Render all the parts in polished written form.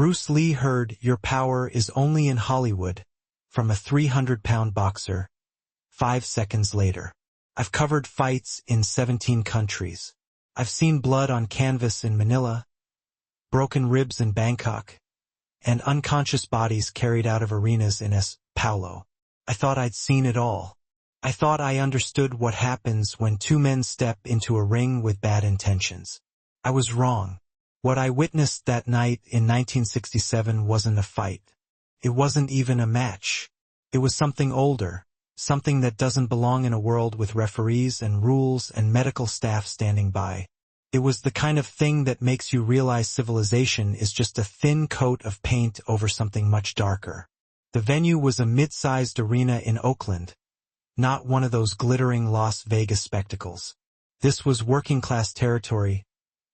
Bruce Lee heard, "Your power is only in Hollywood," from a 300-pound boxer. 5 seconds later. I've covered fights in 17 countries. I've seen blood on canvas in Manila, broken ribs in Bangkok, and unconscious bodies carried out of arenas in São Paulo. I thought I'd seen it all. I thought I understood what happens when two men step into a ring with bad intentions. I was wrong. What I witnessed that night in 1967 wasn't a fight. It wasn't even a match. It was something older, something that doesn't belong in a world with referees and rules and medical staff standing by. It was the kind of thing that makes you realize civilization is just a thin coat of paint over something much darker. The venue was a mid-sized arena in Oakland, not one of those glittering Las Vegas spectacles. This was working-class territory,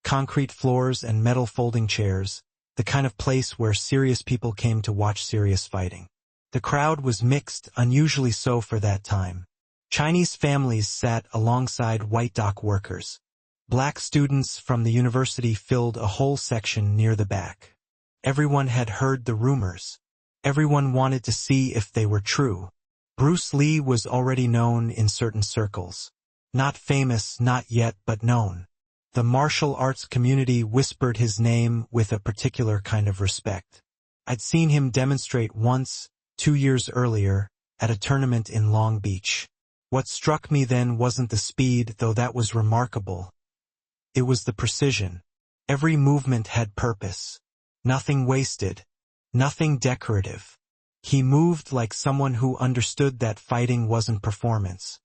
concrete floors and metal folding chairs, the kind of place where serious people came to watch serious fighting. The crowd was mixed, unusually so for that time. Chinese families sat alongside white dock workers. Black students from the university filled a whole section near the back. Everyone had heard the rumors. Everyone wanted to see if they were true. Bruce Lee was already known in certain circles. Not famous, not yet, but known. The martial arts community whispered his name with a particular kind of respect. I'd seen him demonstrate once, 2 years earlier, at a tournament in Long Beach. What struck me then wasn't the speed, though that was remarkable. It was the precision. Every movement had purpose. Nothing wasted. Nothing decorative. He moved like someone who understood that fighting wasn't performance.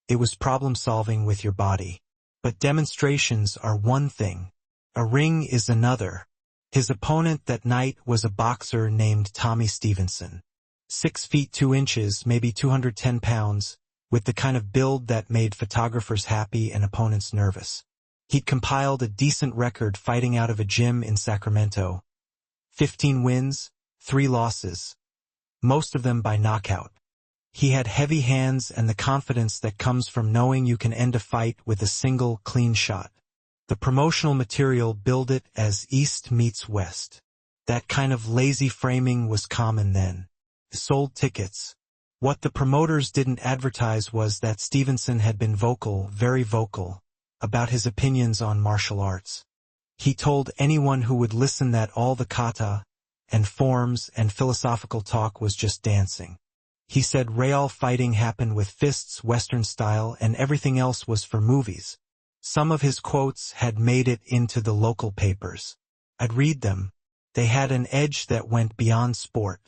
It was problem-solving with your body. But demonstrations are one thing. A ring is another. His opponent that night was a boxer named Tommy Stevenson. 6 feet 2 inches, maybe 210 pounds, with the kind of build that made photographers happy and opponents nervous. He'd compiled a decent record fighting out of a gym in Sacramento. 15 wins, 3 losses. Most of them by knockout. He had heavy hands and the confidence that comes from knowing you can end a fight with a single, clean shot. The promotional material billed it as East meets West. That kind of lazy framing was common then. Sold tickets. What the promoters didn't advertise was that Stevenson had been vocal, very vocal, about his opinions on martial arts. He told anyone who would listen that all the kata and forms and philosophical talk was just dancing. He said real fighting happened with fists, Western style, and everything else was for movies. Some of his quotes had made it into the local papers. I'd read them. They had an edge that went beyond sport.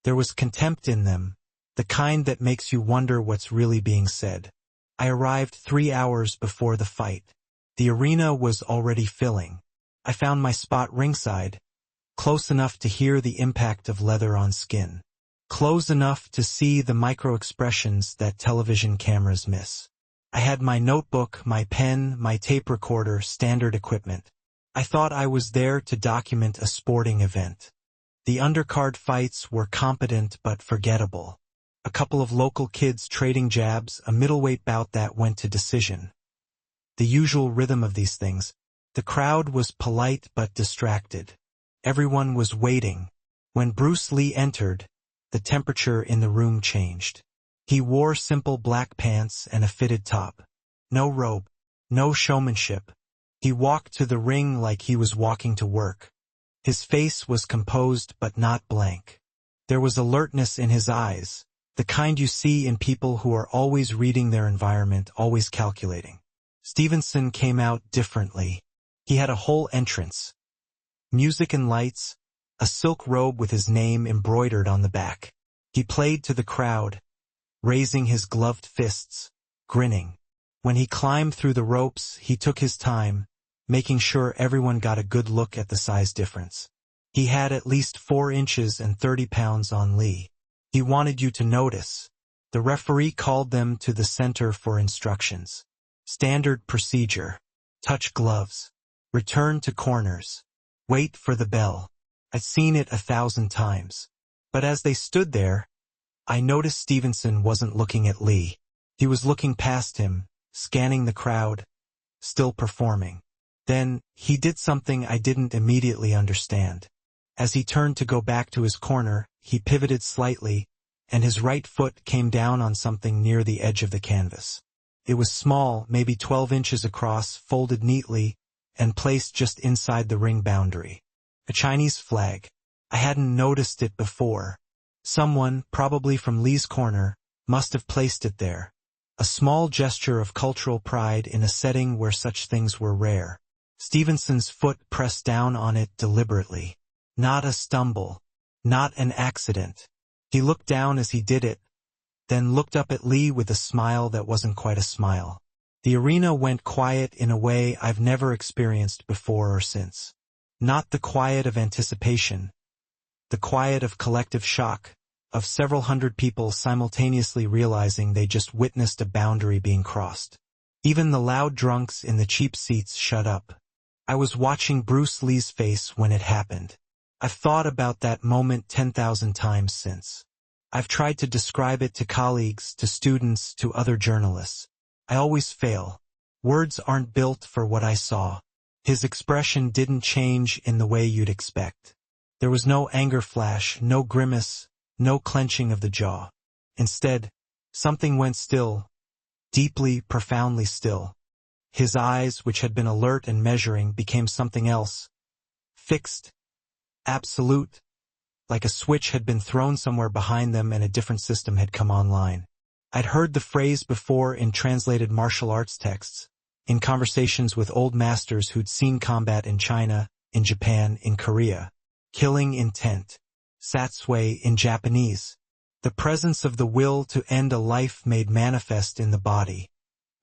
There was contempt in them, the kind that makes you wonder what's really being said. I arrived 3 hours before the fight. The arena was already filling. I found my spot ringside, close enough to hear the impact of leather on skin. Close enough to see the micro-expressions that television cameras miss. I had my notebook, my pen, my tape recorder, standard equipment. I thought I was there to document a sporting event. The undercard fights were competent but forgettable. A couple of local kids trading jabs, a middleweight bout that went to decision. The usual rhythm of these things. The crowd was polite but distracted. Everyone was waiting. When Bruce Lee entered, the temperature in the room changed. He wore simple black pants and a fitted top. No robe. No showmanship. He walked to the ring like he was walking to work. His face was composed but not blank. There was alertness in his eyes, the kind you see in people who are always reading their environment, always calculating. Stevenson came out differently. He had a whole entrance. Music and lights, a silk robe with his name embroidered on the back. He played to the crowd, raising his gloved fists, grinning. When he climbed through the ropes, he took his time, making sure everyone got a good look at the size difference. He had at least 4 inches and 30 pounds on Lee. He wanted you to notice. The referee called them to the center for instructions. Standard procedure. Touch gloves. Return to corners. Wait for the bell. I'd seen it 1,000 times. But as they stood there, I noticed Stevenson wasn't looking at Lee. He was looking past him, scanning the crowd, still performing. Then, he did something I didn't immediately understand. As he turned to go back to his corner, he pivoted slightly, and his right foot came down on something near the edge of the canvas. It was small, maybe 12 inches across, folded neatly, and placed just inside the ring boundary. A Chinese flag. I hadn't noticed it before. Someone, probably from Lee's corner, must have placed it there. A small gesture of cultural pride in a setting where such things were rare. Stevenson's foot pressed down on it deliberately. Not a stumble. Not an accident. He looked down as he did it, then looked up at Lee with a smile that wasn't quite a smile. The arena went quiet in a way I've never experienced before or since. Not the quiet of anticipation. The quiet of collective shock, of several hundred people simultaneously realizing they just witnessed a boundary being crossed. Even the loud drunks in the cheap seats shut up. I was watching Bruce Lee's face when it happened. I've thought about that moment 10,000 times since. I've tried to describe it to colleagues, to students, to other journalists. I always fail. Words aren't built for what I saw. His expression didn't change in the way you'd expect. There was no anger flash, no grimace, no clenching of the jaw. Instead, something went still, deeply, profoundly still. His eyes, which had been alert and measuring, became something else. Fixed, absolute, like a switch had been thrown somewhere behind them and a different system had come online. I'd heard the phrase before in translated martial arts texts, in conversations with old masters who'd seen combat in China, in Japan, in Korea. Killing intent. Satsui in Japanese. The presence of the will to end a life made manifest in the body.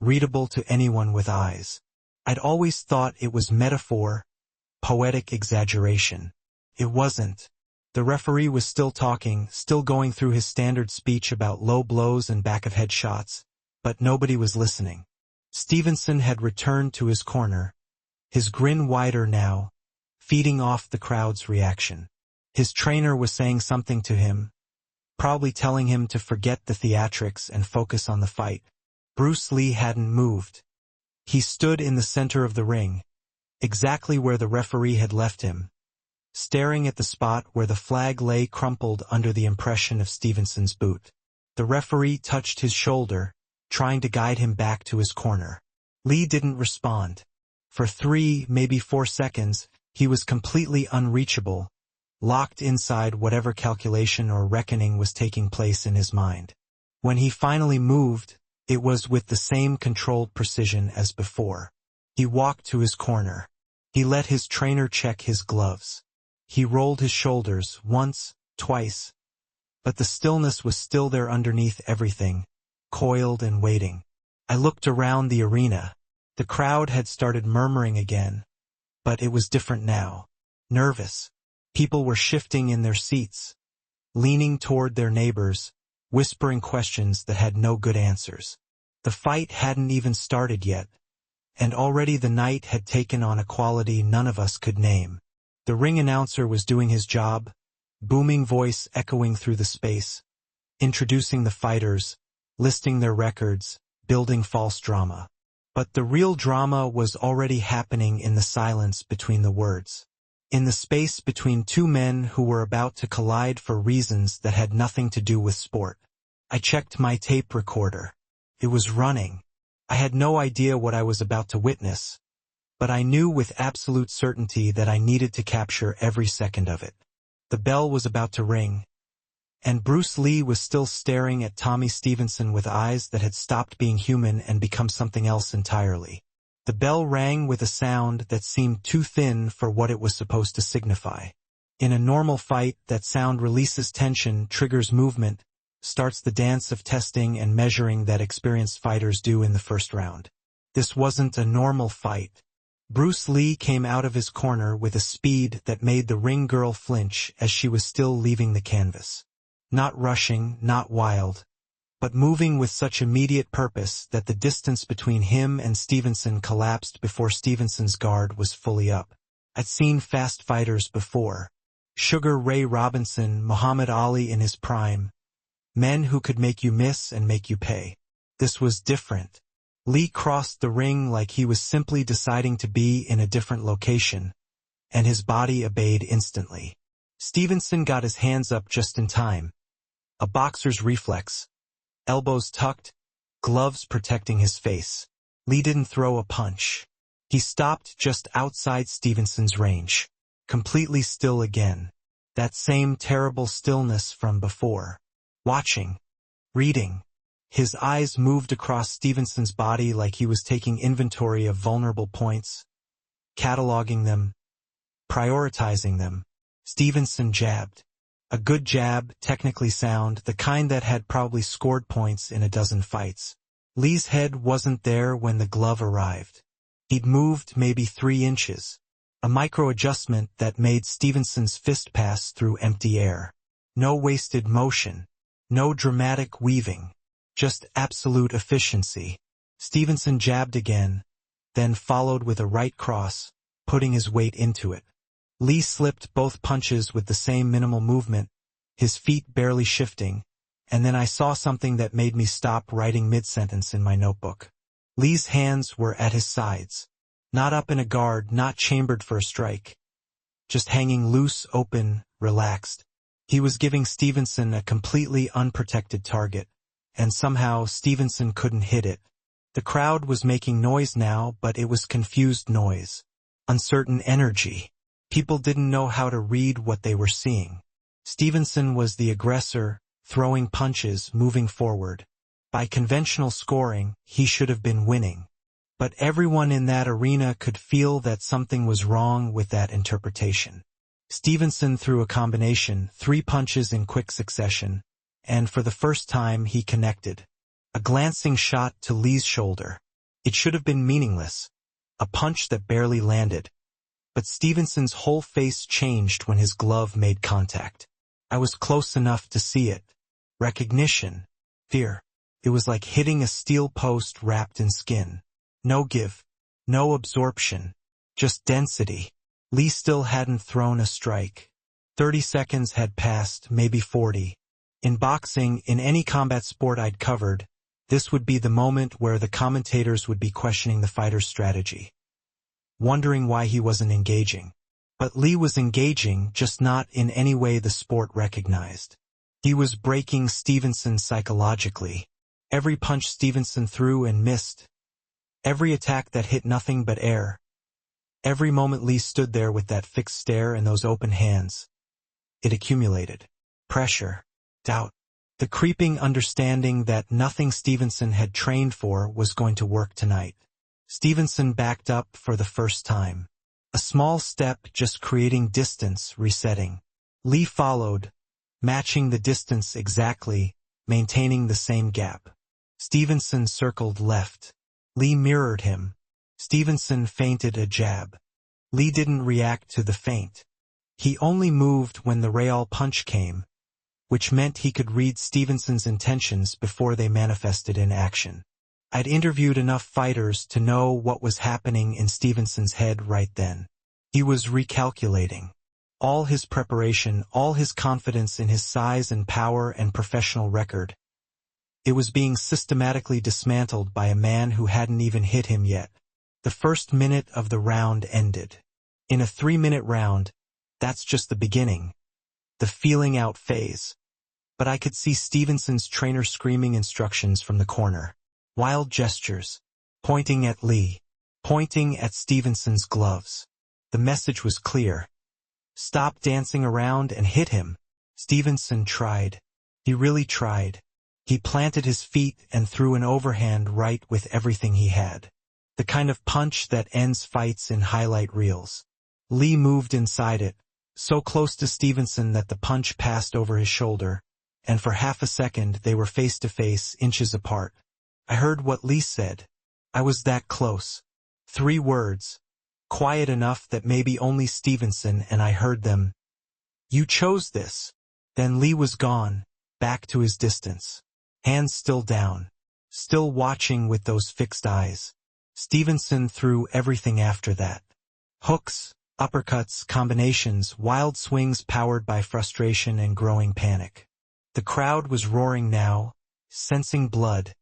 Readable to anyone with eyes. I'd always thought it was metaphor, poetic exaggeration. It wasn't. The referee was still talking, still going through his standard speech about low blows and back-of-head shots, but nobody was listening. Stevenson had returned to his corner, his grin wider now, feeding off the crowd's reaction. His trainer was saying something to him, probably telling him to forget the theatrics and focus on the fight. Bruce Lee hadn't moved. He stood in the center of the ring, exactly where the referee had left him, staring at the spot where the flag lay crumpled under the impression of Stevenson's boot. The referee touched his shoulder, trying to guide him back to his corner. Lee didn't respond. For 3, maybe 4 seconds, he was completely unreachable, locked inside whatever calculation or reckoning was taking place in his mind. When he finally moved, it was with the same controlled precision as before. He walked to his corner. He let his trainer check his gloves. He rolled his shoulders once, twice, but the stillness was still there underneath everything, coiled and waiting. I looked around the arena. The crowd had started murmuring again, but it was different now. Nervous. People were shifting in their seats, leaning toward their neighbors, whispering questions that had no good answers. The fight hadn't even started yet, and already the night had taken on a quality none of us could name. The ring announcer was doing his job, booming voice echoing through the space, introducing the fighters, listing their records, building false drama. But the real drama was already happening in the silence between the words. In the space between two men who were about to collide for reasons that had nothing to do with sport. I checked my tape recorder. It was running. I had no idea what I was about to witness, but I knew with absolute certainty that I needed to capture every second of it. The bell was about to ring, and Bruce Lee was still staring at Tommy Stevenson with eyes that had stopped being human and become something else entirely. The bell rang with a sound that seemed too thin for what it was supposed to signify. In a normal fight, that sound releases tension, triggers movement, starts the dance of testing and measuring that experienced fighters do in the first round. This wasn't a normal fight. Bruce Lee came out of his corner with a speed that made the ring girl flinch as she was still leaving the canvas. Not rushing, not wild, but moving with such immediate purpose that the distance between him and Stevenson collapsed before Stevenson's guard was fully up. I'd seen fast fighters before. Sugar Ray Robinson, Muhammad Ali in his prime. Men who could make you miss and make you pay. This was different. Lee crossed the ring like he was simply deciding to be in a different location, and his body obeyed instantly. Stevenson got his hands up just in time. A boxer's reflex. Elbows tucked, gloves protecting his face. Lee didn't throw a punch. He stopped just outside Stevenson's range. Completely still again. That same terrible stillness from before. Watching. Reading. His eyes moved across Stevenson's body like he was taking inventory of vulnerable points, cataloging them, prioritizing them. Stevenson jabbed. A good jab, technically sound, the kind that had probably scored points in a dozen fights. Lee's head wasn't there when the glove arrived. He'd moved maybe 3 inches. A micro-adjustment that made Stevenson's fist pass through empty air. No wasted motion. No dramatic weaving. Just absolute efficiency. Stevenson jabbed again, then followed with a right cross, putting his weight into it. Lee slipped both punches with the same minimal movement, his feet barely shifting, and then I saw something that made me stop writing mid-sentence in my notebook. Lee's hands were at his sides. Not up in a guard, not chambered for a strike. Just hanging loose, open, relaxed. He was giving Stevenson a completely unprotected target, and somehow Stevenson couldn't hit it. The crowd was making noise now, but it was confused noise. Uncertain energy. People didn't know how to read what they were seeing. Stevenson was the aggressor, throwing punches, moving forward. By conventional scoring, he should have been winning. But everyone in that arena could feel that something was wrong with that interpretation. Stevenson threw a combination, 3 punches in quick succession, and for the first time he connected. A glancing shot to Lee's shoulder. It should have been meaningless. A punch that barely landed. But Stevenson's whole face changed when his glove made contact. I was close enough to see it. Recognition. Fear. It was like hitting a steel post wrapped in skin. No give. No absorption. Just density. Lee still hadn't thrown a strike. 30 seconds had passed, maybe 40. In boxing, in any combat sport I'd covered, this would be the moment where the commentators would be questioning the fighter's strategy. Wondering why he wasn't engaging. But Lee was engaging, just not in any way the sport recognized. He was breaking Stevenson psychologically. Every punch Stevenson threw and missed. Every attack that hit nothing but air. Every moment Lee stood there with that fixed stare and those open hands. It accumulated. Pressure. Doubt. The creeping understanding that nothing Stevenson had trained for was going to work tonight. Stevenson backed up for the first time. A small step, just creating distance, resetting. Lee followed, matching the distance exactly, maintaining the same gap. Stevenson circled left. Lee mirrored him. Stevenson feinted a jab. Lee didn't react to the feint. He only moved when the real punch came, which meant he could read Stevenson's intentions before they manifested in action. I'd interviewed enough fighters to know what was happening in Stevenson's head right then. He was recalculating. All his preparation, all his confidence in his size and power and professional record. It was being systematically dismantled by a man who hadn't even hit him yet. The first minute of the round ended. In a 3-minute round, that's just the beginning. The feeling out phase. But I could see Stevenson's trainer screaming instructions from the corner. Wild gestures. Pointing at Lee. Pointing at Stevenson's gloves. The message was clear. Stop dancing around and hit him. Stevenson tried. He really tried. He planted his feet and threw an overhand right with everything he had. The kind of punch that ends fights in highlight reels. Lee moved inside it, so close to Stevenson that the punch passed over his shoulder, and for half a second they were face to face, inches apart. I heard what Lee said. I was that close. 3 words. Quiet enough that maybe only Stevenson and I heard them. You chose this. Then Lee was gone, back to his distance. Hands still down. Still watching with those fixed eyes. Stevenson threw everything after that. Hooks, uppercuts, combinations, wild swings powered by frustration and growing panic. The crowd was roaring now, sensing blood,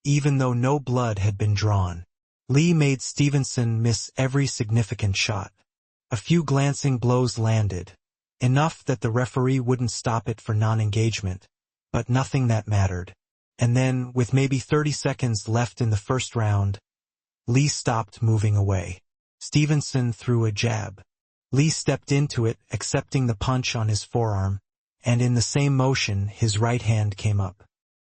even though no blood had been drawn. Lee made Stevenson miss every significant shot. A few glancing blows landed, Enough that the referee wouldn't stop it for non-engagement, but nothing that mattered. And then, with maybe 30 seconds left in the first round, Lee stopped moving away. Stevenson threw a jab. Lee stepped into it, accepting the punch on his forearm, and in the same motion, his right hand came up.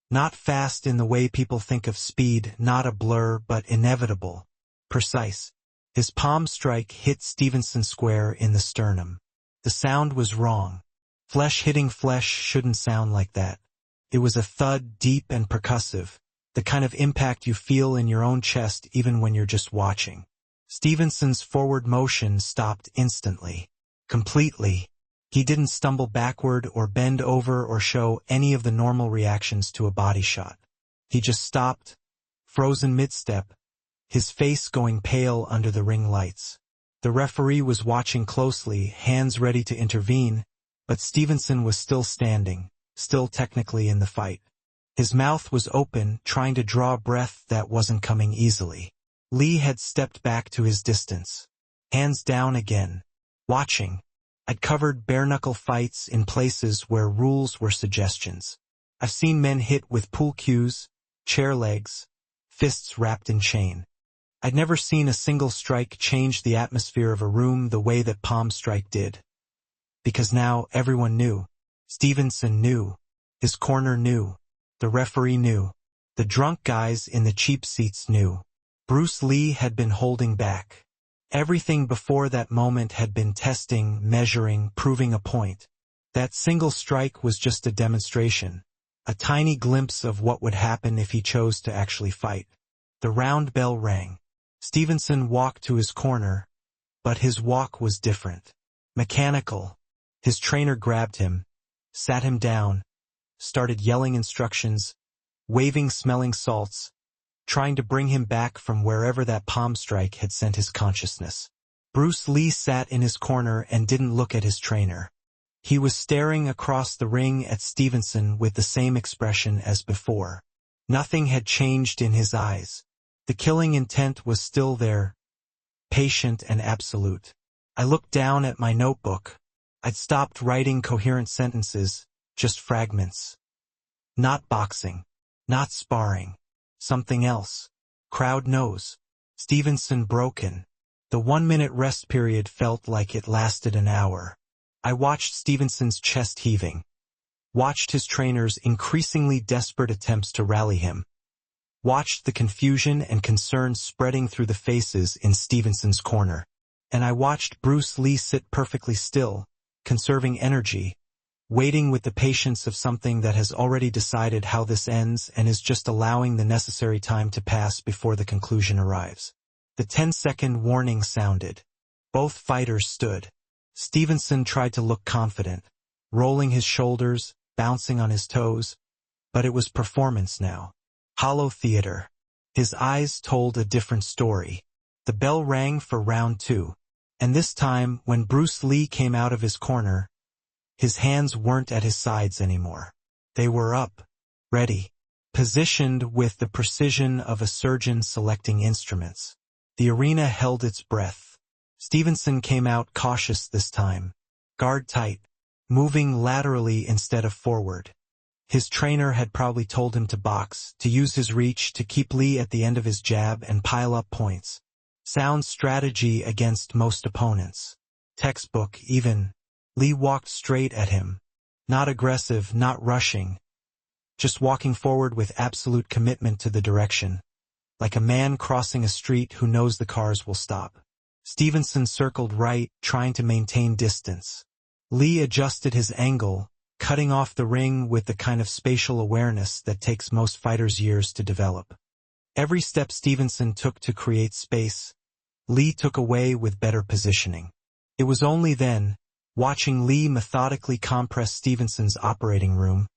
Not fast in the way people think of speed, not a blur, but inevitable, precise. His palm strike hit Stevenson square in the sternum. The sound was wrong. Flesh hitting flesh shouldn't sound like that. It was a thud, deep and percussive, the kind of impact you feel in your own chest even when you're just watching. Stevenson's forward motion stopped instantly. Completely. He didn't stumble backward or bend over or show any of the normal reactions to a body shot. He just stopped, frozen mid-step, his face going pale under the ring lights. The referee was watching closely, hands ready to intervene, but Stevenson was still standing, still technically in the fight. His mouth was open, trying to draw breath that wasn't coming easily. Lee had stepped back to his distance. Hands down again. Watching. I'd covered bare-knuckle fights in places where rules were suggestions. I've seen men hit with pool cues, chair legs, fists wrapped in chain. I'd never seen a single strike change the atmosphere of a room the way that palm strike did. Because now everyone knew. Stevenson knew. His corner knew. The referee knew. The drunk guys in the cheap seats knew. Bruce Lee had been holding back. Everything before that moment had been testing, measuring, proving a point. That single strike was just a demonstration, a tiny glimpse of what would happen if he chose to actually fight. The round bell rang. Stevenson walked to his corner, but his walk was different. Mechanical. His trainer grabbed him, sat him down, started yelling instructions, waving smelling salts, trying to bring him back from wherever that palm strike had sent his consciousness. Bruce Lee sat in his corner and didn't look at his trainer. He was staring across the ring at Stevenson with the same expression as before. Nothing had changed in his eyes. The killing intent was still there, patient and absolute. I looked down at my notebook. I'd stopped writing coherent sentences, just fragments. Not boxing. Not sparring. Something else. Crowd knows. Stevenson broken. The 1-minute rest period felt like it lasted an hour. I watched Stevenson's chest heaving. Watched his trainers' increasingly desperate attempts to rally him. Watched the confusion and concern spreading through the faces in Stevenson's corner. And I watched Bruce Lee sit perfectly still, conserving energy, waiting with the patience of something that has already decided how this ends and is just allowing the necessary time to pass before the conclusion arrives. The 10-second warning sounded. Both fighters stood. Stevenson tried to look confident, rolling his shoulders, bouncing on his toes, but it was performance now. Hollow theater. His eyes told a different story. The bell rang for round 2, and this time, when Bruce Lee came out of his corner, his hands weren't at his sides anymore. They were up, ready, positioned with the precision of a surgeon selecting instruments. The arena held its breath. Stevenson came out cautious this time, guard tight, moving laterally instead of forward. His trainer had probably told him to box, to use his reach to keep Lee at the end of his jab and pile up points. Sound strategy against most opponents. Textbook, even. Lee walked straight at him. Not aggressive, not rushing. Just walking forward with absolute commitment to the direction. Like a man crossing a street who knows the cars will stop. Stevenson circled right, trying to maintain distance. Lee adjusted his angle, cutting off the ring with the kind of spatial awareness that takes most fighters years to develop. Every step Stevenson took to create space, Lee took away with better positioning. It was only then, watching Lee methodically compress Stevenson's operating room,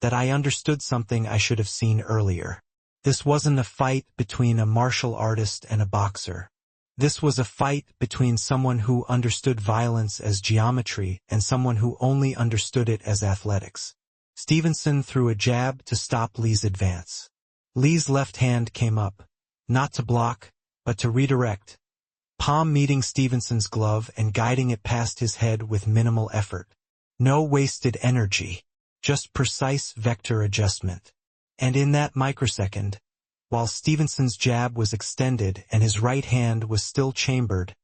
that I understood something I should have seen earlier. This wasn't a fight between a martial artist and a boxer. This was a fight between someone who understood violence as geometry and someone who only understood it as athletics. Stevenson threw a jab to stop Lee's advance. Lee's left hand came up, not to block, but to redirect, palm meeting Stevenson's glove and guiding it past his head with minimal effort. No wasted energy. Just precise vector adjustment. And in that microsecond, while Stevenson's jab was extended and his right hand was still chambered,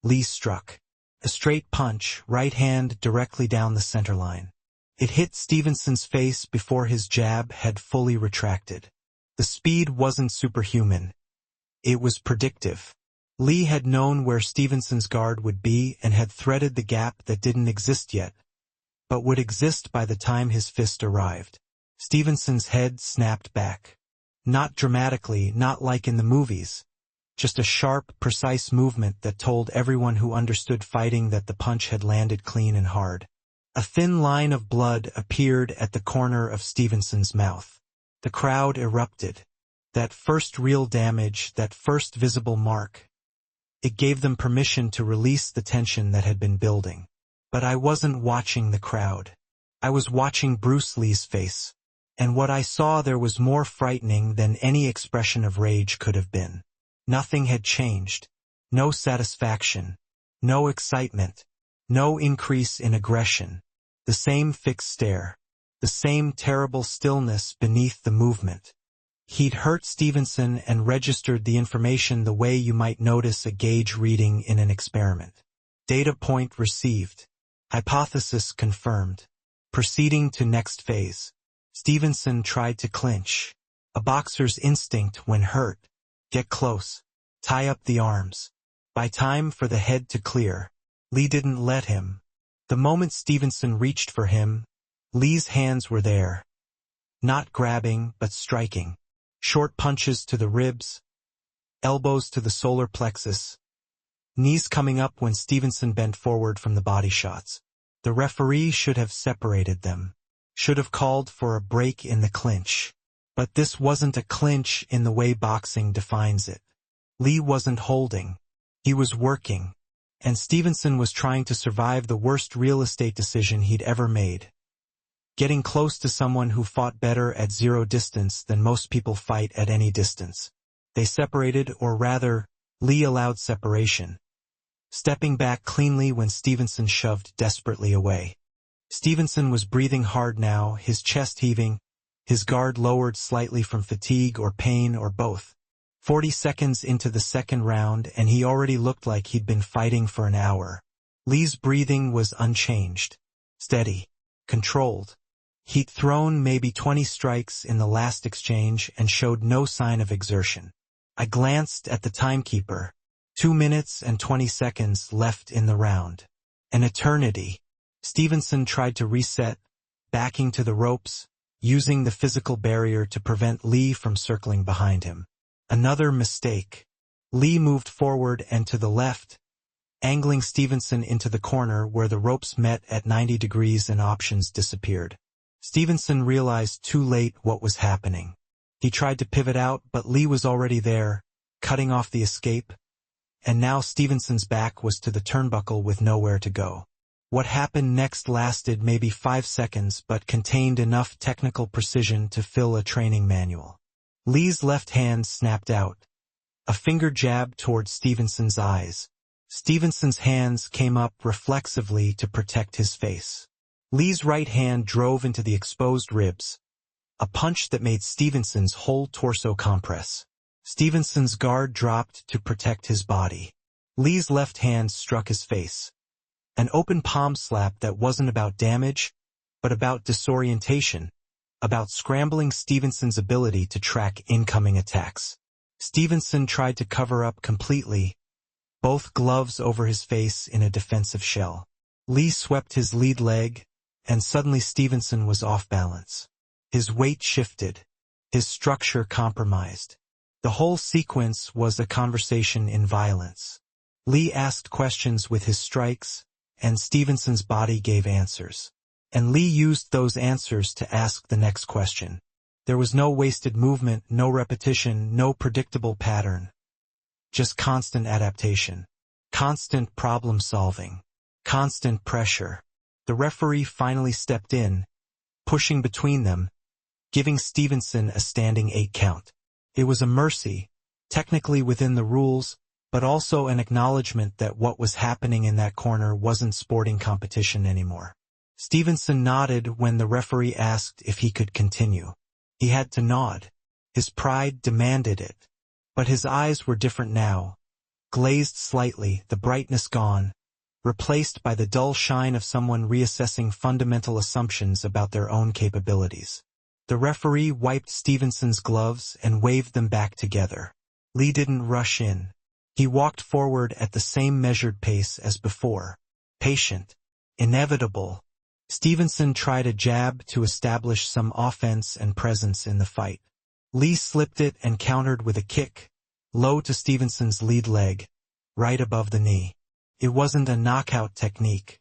Lee struck. A straight punch, right hand directly down the center line. It hit Stevenson's face before his jab had fully retracted. The speed wasn't superhuman. It was predictive. Lee had known where Stevenson's guard would be and had threaded the gap that didn't exist yet, but would exist by the time his fist arrived. Stevenson's head snapped back. Not dramatically, not like in the movies. Just a sharp, precise movement that told everyone who understood fighting that the punch had landed clean and hard. A thin line of blood appeared at the corner of Stevenson's mouth. The crowd erupted. That first real damage, that first visible mark. It gave them permission to release the tension that had been building. But I wasn't watching the crowd. I was watching Bruce Lee's face. And what I saw there was more frightening than any expression of rage could have been. Nothing had changed. No satisfaction. No excitement. No increase in aggression. The same fixed stare. The same terrible stillness beneath the movement. He'd hurt Stevenson and registered the information the way you might notice a gauge reading in an experiment. Data point received. Hypothesis confirmed. Proceeding to next phase. Stevenson tried to clinch. A boxer's instinct when hurt. Get close. Tie up the arms. By time for the head to clear. Lee didn't let him. The moment Stevenson reached for him, Lee's hands were there. Not grabbing, but striking. Short punches to the ribs. Elbows to the solar plexus. Knees coming up when Stevenson bent forward from the body shots. The referee should have separated them. Should have called for a break in the clinch. But this wasn't a clinch in the way boxing defines it. Lee wasn't holding. He was working. And Stevenson was trying to survive the worst real estate decision he'd ever made. Getting close to someone who fought better at zero distance than most people fight at any distance. They separated, or rather, Lee allowed separation. Stepping back cleanly when Stevenson shoved desperately away. Stevenson was breathing hard now, his chest heaving, his guard lowered slightly from fatigue or pain or both. 40 seconds into the second round and he already looked like he'd been fighting for an hour. Lee's breathing was unchanged. Steady. Controlled. He'd thrown maybe 20 strikes in the last exchange and showed no sign of exertion. I glanced at the timekeeper. 2 minutes and 20 seconds left in the round. An eternity. Stevenson tried to reset, backing to the ropes, using the physical barrier to prevent Lee from circling behind him. Another mistake. Lee moved forward and to the left, angling Stevenson into the corner where the ropes met at 90 degrees and options disappeared. Stevenson realized too late what was happening. He tried to pivot out, but Lee was already there, cutting off the escape, and now Stevenson's back was to the turnbuckle with nowhere to go. What happened next lasted maybe 5 seconds but contained enough technical precision to fill a training manual. Lee's left hand snapped out. A finger jabbed toward Stevenson's eyes. Stevenson's hands came up reflexively to protect his face. Lee's right hand drove into the exposed ribs. A punch that made Stevenson's whole torso compress. Stevenson's guard dropped to protect his body. Lee's left hand struck his face. An open palm slap that wasn't about damage, but about disorientation, about scrambling Stevenson's ability to track incoming attacks. Stevenson tried to cover up completely, both gloves over his face in a defensive shell. Lee swept his lead leg, and suddenly Stevenson was off balance. His weight shifted, his structure compromised. The whole sequence was a conversation in violence. Lee asked questions with his strikes, and Stevenson's body gave answers. And Lee used those answers to ask the next question. There was no wasted movement, no repetition, no predictable pattern. Just constant adaptation. Constant problem solving. Constant pressure. The referee finally stepped in, pushing between them, giving Stevenson a standing 8 count. It was a mercy, technically within the rules, but also an acknowledgement that what was happening in that corner wasn't sporting competition anymore. Stevenson nodded when the referee asked if he could continue. He had to nod. His pride demanded it. But his eyes were different now. Glazed slightly, the brightness gone, replaced by the dull shine of someone reassessing fundamental assumptions about their own capabilities. The referee wiped Stevenson's gloves and waved them back together. Lee didn't rush in. He walked forward at the same measured pace as before. Patient. Inevitable. Stevenson tried a jab to establish some offense and presence in the fight. Lee slipped it and countered with a kick, low to Stevenson's lead leg, right above the knee. It wasn't a knockout technique.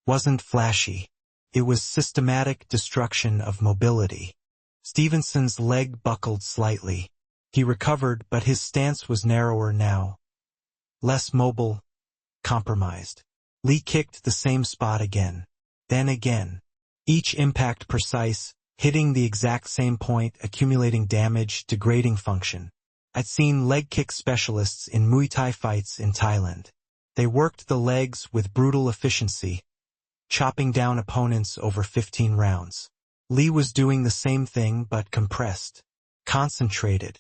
Wasn't flashy. It was systematic destruction of mobility. Stevenson's leg buckled slightly. He recovered, but his stance was narrower now. Less mobile, compromised. Lee kicked the same spot again. Then again. Each impact precise, hitting the exact same point, accumulating damage, degrading function. I'd seen leg kick specialists in Muay Thai fights in Thailand. They worked the legs with brutal efficiency, chopping down opponents over 15 rounds. Lee was doing the same thing but compressed, concentrated.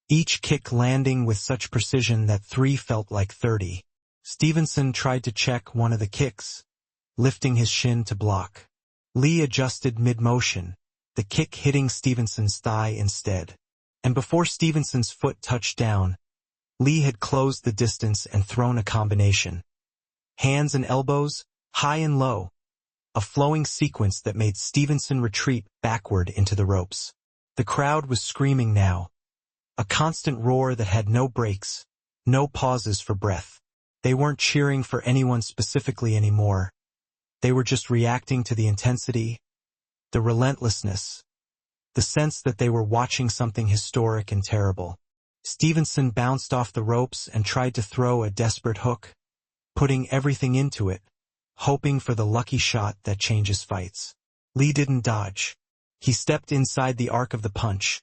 Each kick landing with such precision that 3 felt like 30. Stevenson tried to check one of the kicks, lifting his shin to block. Lee adjusted mid-motion, the kick hitting Stevenson's thigh instead. And before Stevenson's foot touched down, Lee had closed the distance and thrown a combination. Hands and elbows, high and low. A flowing sequence that made Stevenson retreat backward into the ropes. The crowd was screaming now. A constant roar that had no breaks, no pauses for breath. They weren't cheering for anyone specifically anymore. They were just reacting to the intensity, the relentlessness, the sense that they were watching something historic and terrible. Stevenson bounced off the ropes and tried to throw a desperate hook, putting everything into it, hoping for the lucky shot that changes fights. Lee didn't dodge. He stepped inside the arc of the punch,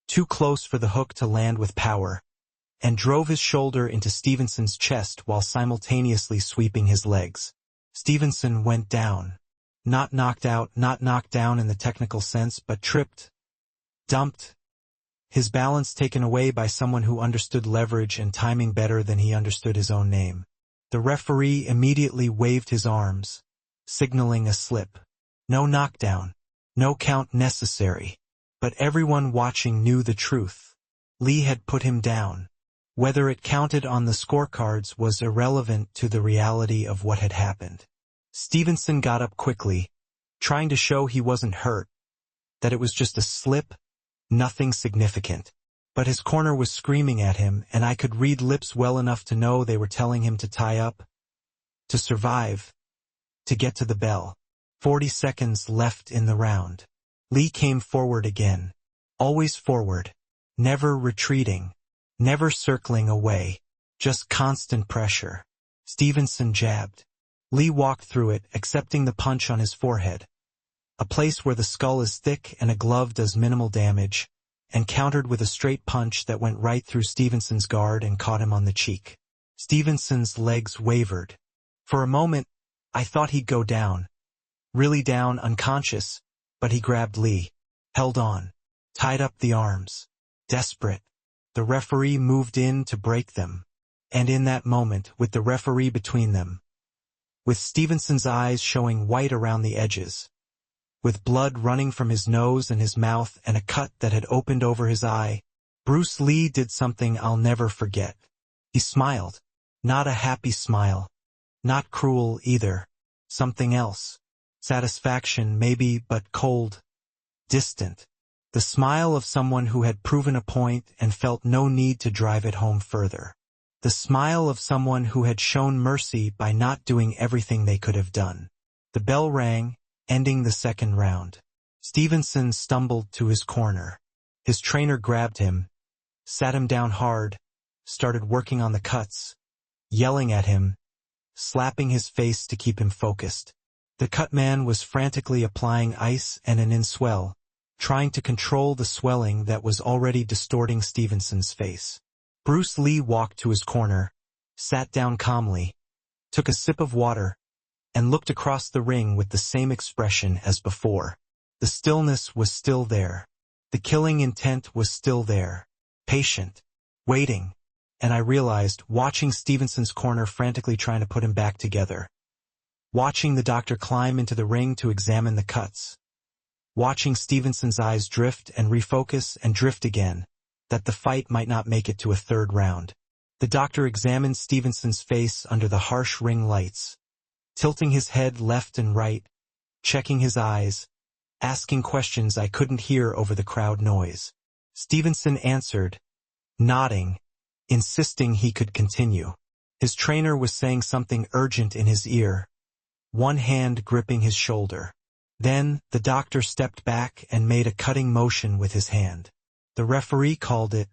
too close for the hook to land with power, and drove his shoulder into Stevenson's chest while simultaneously sweeping his legs. Stevenson went down. Not knocked out, not knocked down in the technical sense, but tripped, dumped, his balance taken away by someone who understood leverage and timing better than he understood his own name. The referee immediately waved his arms, signaling a slip. No knockdown, no count necessary. But everyone watching knew the truth. Lee had put him down. Whether it counted on the scorecards was irrelevant to the reality of what had happened. Stevenson got up quickly, trying to show he wasn't hurt, that it was just a slip, nothing significant. But his corner was screaming at him, and I could read lips well enough to know they were telling him to tie up, to survive, to get to the bell. 40 seconds left in the round. Lee came forward again. Always forward. Never retreating. Never circling away. Just constant pressure. Stevenson jabbed. Lee walked through it, accepting the punch on his forehead. A place where the skull is thick and a glove does minimal damage, and countered with a straight punch that went right through Stevenson's guard and caught him on the cheek. Stevenson's legs wavered. For a moment, I thought he'd go down. Really down, unconscious, but he grabbed Lee, held on, tied up the arms. Desperate. The referee moved in to break them. And in that moment, with the referee between them, with Stevenson's eyes showing white around the edges, with blood running from his nose and his mouth and a cut that had opened over his eye, Bruce Lee did something I'll never forget. He smiled. Not a happy smile. Not cruel either. Something else. Satisfaction maybe, but cold. Distant. The smile of someone who had proven a point and felt no need to drive it home further. The smile of someone who had shown mercy by not doing everything they could have done. The bell rang, ending the second round. Stevenson stumbled to his corner. His trainer grabbed him, sat him down hard, started working on the cuts, yelling at him, slapping his face to keep him focused. The cut man was frantically applying ice and an inswell, trying to control the swelling that was already distorting Stevenson's face. Bruce Lee walked to his corner, sat down calmly, took a sip of water, and looked across the ring with the same expression as before. The stillness was still there. The killing intent was still there. Patient. Waiting. And I realized, watching Stevenson's corner frantically trying to put him back together. Watching the doctor climb into the ring to examine the cuts. Watching Stevenson's eyes drift and refocus and drift again, that the fight might not make it to a third round. The doctor examined Stevenson's face under the harsh ring lights, tilting his head left and right, checking his eyes, asking questions I couldn't hear over the crowd noise. Stevenson answered, nodding, insisting he could continue. His trainer was saying something urgent in his ear, one hand gripping his shoulder. Then, the doctor stepped back and made a cutting motion with his hand. The referee called it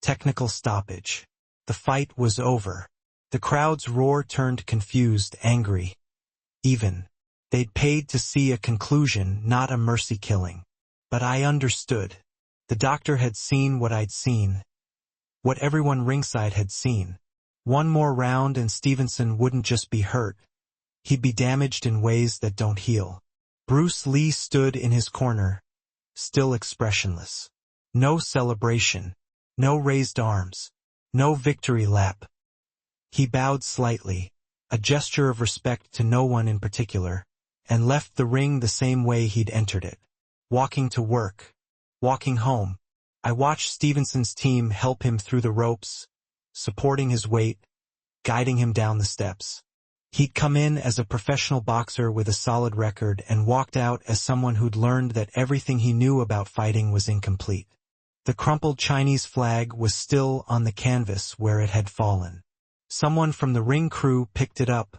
technical stoppage. The fight was over. The crowd's roar turned confused, angry. Even. They'd paid to see a conclusion, not a mercy killing. But I understood. The doctor had seen what I'd seen. What everyone ringside had seen. One more round and Stevenson wouldn't just be hurt. He'd be damaged in ways that don't heal. Bruce Lee stood in his corner, still expressionless. No celebration. No raised arms. No victory lap. He bowed slightly, a gesture of respect to no one in particular, and left the ring the same way he'd entered it. Walking to work. Walking home. I watched Stevenson's team help him through the ropes, supporting his weight, guiding him down the steps. He'd come in as a professional boxer with a solid record and walked out as someone who'd learned that everything he knew about fighting was incomplete. The crumpled Chinese flag was still on the canvas where it had fallen. Someone from the ring crew picked it up,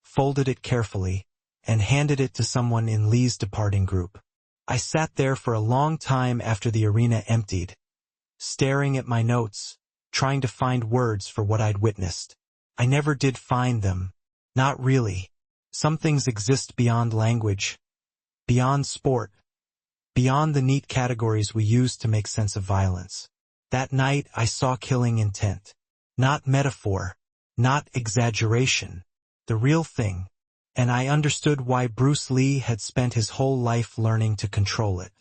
folded it carefully, and handed it to someone in Lee's departing group. I sat there for a long time after the arena emptied, staring at my notes, trying to find words for what I'd witnessed. I never did find them. Not really. Some things exist beyond language, beyond sport, beyond the neat categories we use to make sense of violence. That night I saw killing intent. Not metaphor, not exaggeration, the real thing, and I understood why Bruce Lee had spent his whole life learning to control it.